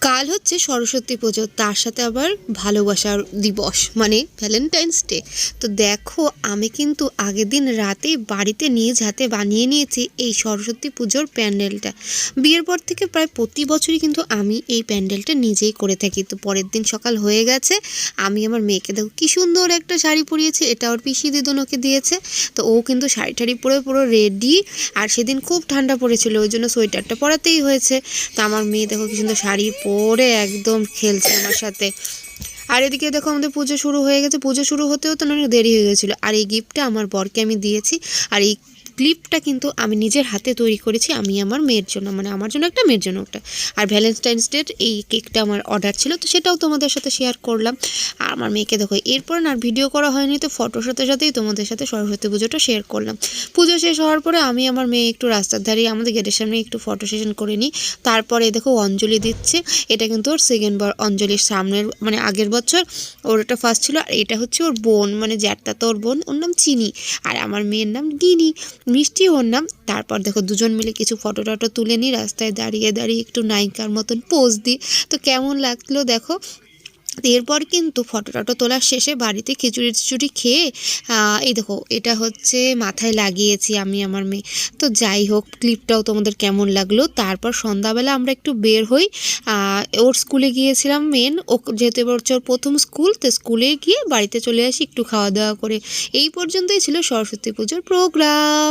কাল হচ্ছে সরস্বতী পুজো, তার সাথে আবার ভালোবাসার দিবস মানে ভ্যালেন্টাইন্স ডে। তো দেখো, আমি কিন্তু আগের দিন রাতেই বাড়িতে নিজ হাতে বানিয়ে নিয়েছি এই সরস্বতী পুজোর প্যান্ডেলটা। বিয়ের পর থেকে প্রায় প্রতি বছরই কিন্তু আমি এই প্যান্ডেলটা নিজেই করে থাকি। তো পরের দিন সকাল হয়ে গেছে, আমি আমার মেয়েকে দেখো কি সুন্দর একটা শাড়ি পরিয়েছি, এটা ওর পিসি দিদুন ওকে দিয়েছে। তো ও কিন্তু শাড়ি টাড়ি পরে পুরো রেডি। আর সেদিন খুব ঠান্ডা পড়েছিল, ওই জন্য সোয়েটারটা পরাতেই হয়েছে। তো আমার মেয়ে দেখো কি সুন্দর শাড়ি পরে একদম খেলছে আমার সাথে। আর এদিকে দেখো আমাদের পুজো শুরু হয়ে গেছে, পুজো শুরু হতেও তো অনেক দেরি হয়ে গেছিলো। আর এই গিফটটা আমার বরকে আমি দিয়েছি। আর এই ক্লিপটা কিন্তু আমি নিজের হাতে তৈরি করেছি, আমি আমার মেয়ের জন্য, মানে আমার জন্য একটা, মেয়ের জন্য একটা। আর ভ্যালেন্টাইন্স ডের এই কেকটা আমার অর্ডার ছিল, তো সেটাও তোমাদের সাথে শেয়ার করলাম। আর আমার মেয়েকে দেখো, এরপর আর ভিডিও করা হয়নি, তো ফটোর সাথে সাথেই তোমাদের সাথে সরস্বতী পুজোটা শেয়ার করলাম। পুজো শেষ হওয়ার পরে আমি আমার মেয়ে একটু রাস্তার ধারে আমাদের গেটের সামনে একটু ফটো সেশন করে নিই। তারপরে দেখো অঞ্জলি দিচ্ছে, এটা কিন্তু ওর সেকেন্ড বার অঞ্জলির সামনের, মানে আগের বছর ওর এটা ফার্স্ট ছিল। আর এটা হচ্ছে ওর বোন, মানে জ্যাঠটা তো ওর বোন, ওর নাম চিনি। আর আমার মেয়ের নাম গিনি, মিষ্টি ওর নাম। তারপর দেখো দুজন মিলে কিছু ফটো টটো তুলে নিই, রাস্তায় দাঁড়িয়ে দাঁড়িয়ে একটু নায়িকার মতন পোজ দিই। তো কেমন লাগলো দেখো। এরপর কিন্তু ফটো টটো তোলার শেষে বাড়িতে খিচুড়ি টিচুড়ি খেয়ে এই দেখো এটা হচ্ছে মাথায় লাগিয়েছি আমি আমার মেয়ে। তো যাই হোক, ক্লিপটাও তোমাদের কেমন লাগলো। তারপর সন্ধ্যাবেলা আমরা একটু বের হই, ওর স্কুলে গিয়েছিলাম মেন, ও যেহেতু এবার হচ্ছে ওর প্রথম স্কুল, তো স্কুলে গিয়ে বাড়িতে চলে আসি একটু খাওয়া দাওয়া করে। এই পর্যন্তই ছিল সরস্বতী পুজোর প্রোগ্রাম।